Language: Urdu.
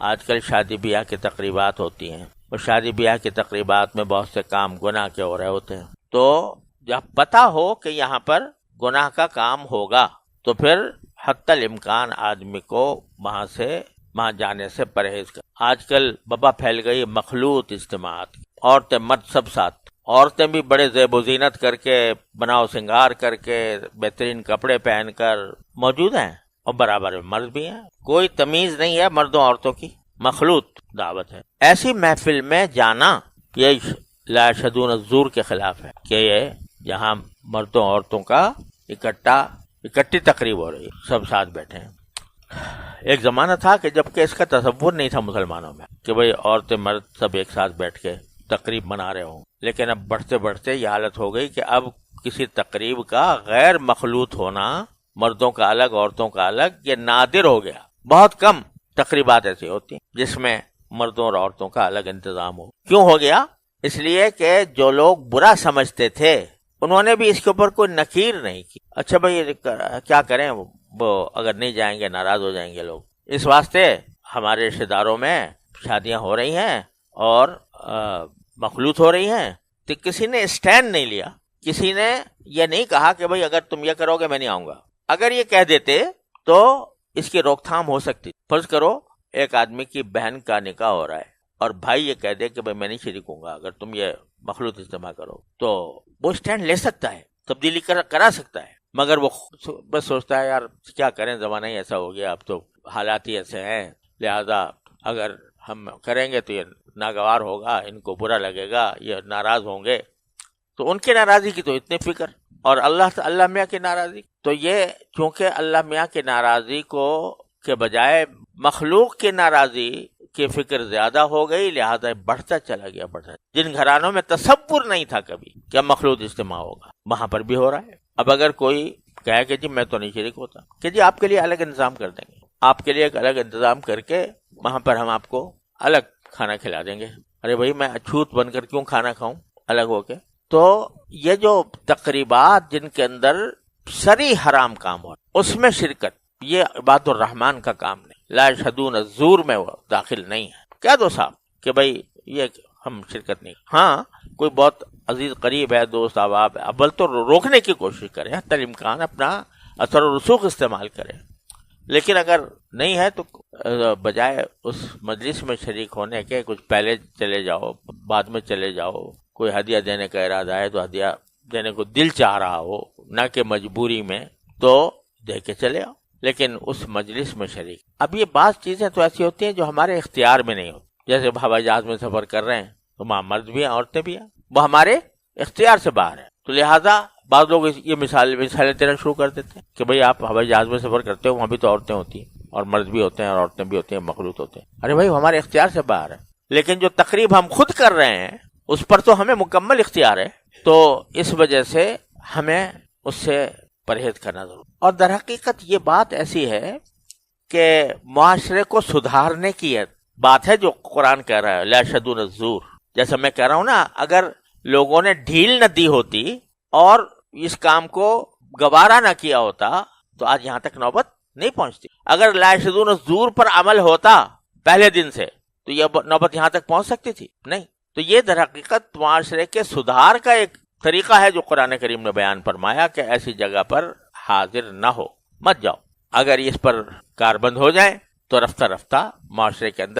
آج کل شادی بیاہ کی تقریبات ہوتی ہیں، اور شادی بیاہ کی تقریبات میں بہت سے کام گناہ کے ہو رہے ہوتے ہیں، تو جب پتہ ہو کہ یہاں پر گناہ کا کام ہوگا تو پھر حتی الامکان آدمی کو وہاں جانے سے پرہیز کر۔ آج کل وبا پھیل گئی مخلوط اجتماعات، عورتیں مرد سب ساتھ، عورتیں بھی بڑے زیب و زینت کر کے، بناؤ سنگار کر کے، بہترین کپڑے پہن کر موجود ہیں، اور برابر میں مرد بھی ہیں، کوئی تمیز نہیں ہے مردوں عورتوں کی، مخلوط دعوت ہے۔ ایسی محفل میں جانا یہ لا یشہدون الزور کے خلاف ہے، کہ یہ جہاں مردوں عورتوں کا اکٹھی تقریب ہو رہی ہے، سب ساتھ بیٹھے ہیں۔ ایک زمانہ تھا کہ جب کہ اس کا تصور نہیں تھا مسلمانوں میں کہ بھئی عورتیں مرد سب ایک ساتھ بیٹھ کے تقریب منا رہے ہوں، لیکن اب بڑھتے بڑھتے یہ حالت ہو گئی کہ اب کسی تقریب کا غیر مخلوط ہونا، مردوں کا الگ عورتوں کا الگ، یہ نادر ہو گیا۔ بہت کم تقریبات ایسی ہوتی ہیں جس میں مردوں اور عورتوں کا الگ انتظام ہو۔ کیوں ہو گیا؟ اس لیے کہ جو لوگ برا سمجھتے تھے انہوں نے بھی اس کے اوپر کوئی نکیر نہیں کی۔ اچھا بھئی کیا کریں، وہ اگر نہیں جائیں گے ناراض ہو جائیں گے لوگ، اس واسطے ہمارے رشتہ داروں میں شادیاں ہو رہی ہیں اور مخلوط ہو رہی ہیں، تو کسی نے اسٹینڈ نہیں لیا، کسی نے یہ نہیں کہا کہ بھئی اگر تم یہ کرو گے میں نہیں آؤں گا۔ اگر یہ کہہ دیتے تو اس کی روک تھام ہو سکتی۔ فرض کرو ایک آدمی کی بہن کا نکاح ہو رہا ہے اور بھائی یہ کہہ دے کہ بھئی میں نہیں شریک ہوں گا اگر تم یہ مخلوط اجتماع کرو، تو وہ اسٹینڈ لے سکتا ہے، تبدیلی کرا سکتا ہے، مگر وہ بس سوچتا ہے یار کیا کریں، زمانہ ہی ایسا ہو گیا، اب تو حالات ہی ایسے ہیں، لہذا اگر ہم کریں گے تو یہ ناگوار ہوگا، ان کو برا لگے گا، یہ ناراض ہوں گے، تو ان کی ناراضی کی تو اتنی فکر، اور اللہ میاں کی ناراضی، تو یہ چونکہ اللہ میاں کی ناراضی کے بجائے مخلوق کی ناراضی کی فکر زیادہ ہو گئی، لہذا بڑھتا چلا گیا۔ جن گھرانوں میں تصور نہیں تھا کبھی کہ مخلوط اجتماع ہوگا، وہاں پر بھی ہو رہا ہے۔ اب اگر کوئی کہے کہ جی میں تو نہیں شریک ہوتا، کہ جی آپ کے لیے الگ انتظام کر دیں گے، آپ کے لیے ایک الگ انتظام کر کے وہاں پر ہم آپ کو الگ کھانا کھلا دیں گے۔ ارے بھائی میں اچھوت بن کر کیوں کھانا کھاؤں الگ ہو کے؟ تو یہ جو تقریبات جن کے اندر سری حرام کام ہو اس میں شرکت، یہ عباد الرحمن کا کام نہیں، لا یشہدون الزور میں وہ داخل نہیں ہے۔ کہہ دو صاحب کہ بھئی یہ ہم شرکت نہیں، ہاں کوئی بہت عزیز قریب ہے، دوست احباب ہے، اول تو روکنے کی کوشش کریں، حتی الامکان اپنا اثر و رسوخ استعمال کریں، لیکن اگر نہیں ہے تو بجائے اس مجلس میں شریک ہونے کے کچھ پہلے چلے جاؤ، بعد میں چلے جاؤ، کوئی ہدیہ دینے کا ارادہ ہے تو ہدیہ دینے کو دل چاہ رہا ہو، نہ کہ مجبوری میں، تو دے کے چلے آؤ، لیکن اس مجلس میں شریک۔ اب یہ بعض چیزیں تو ایسی ہوتی ہیں جو ہمارے اختیار میں نہیں ہوتی، جیسے ہوائی جہاز میں سفر کر رہے ہیں تو وہاں مرد بھی ہیں عورتیں بھی ہیں، وہ ہمارے اختیار سے باہر ہیں، تو لہٰذا بعض لوگ یہ مثالیں دینا شروع کر دیتے ہیں کہ بھئی آپ ہوائی جہاز میں سفر کرتے ہو، وہاں بھی تو عورتیں ہوتی ہیں اور مرد بھی ہوتے ہیں اور عورتیں بھی ہوتی ہیں، مخلوط ہوتے ہیں۔ ارے بھائی ہمارے اختیار سے باہر ہے، لیکن جو تقریب ہم خود کر رہے ہیں اس پر تو ہمیں مکمل اختیار ہے، تو اس وجہ سے ہمیں اس سے پرہیز کرنا ضرور۔ اور در حقیقت یہ بات ایسی ہے کہ معاشرے کو سدھارنے کی بات ہے جو قرآن کہہ رہا ہے، لا یشہدون الزور۔ جیسا میں کہہ رہا ہوں نا، اگر لوگوں نے ڈھیل نہ دی ہوتی اور اس کام کو گوارا نہ کیا ہوتا تو آج یہاں تک نوبت نہیں پہنچتی۔ اگر لا یشہدون الزور پر عمل ہوتا پہلے دن سے تو یہ نوبت یہاں تک پہنچ سکتی تھی؟ نہیں۔ تو یہ در حقیقت معاشرے کے سدھار کا ایک طریقہ ہے جو قرآن کریم نے بیان فرمایا کہ ایسی جگہ پر حاضر نہ ہو، مت جاؤ۔ اگر اس پر کاربند ہو جائیں تو رفتہ رفتہ معاشرے کے اندر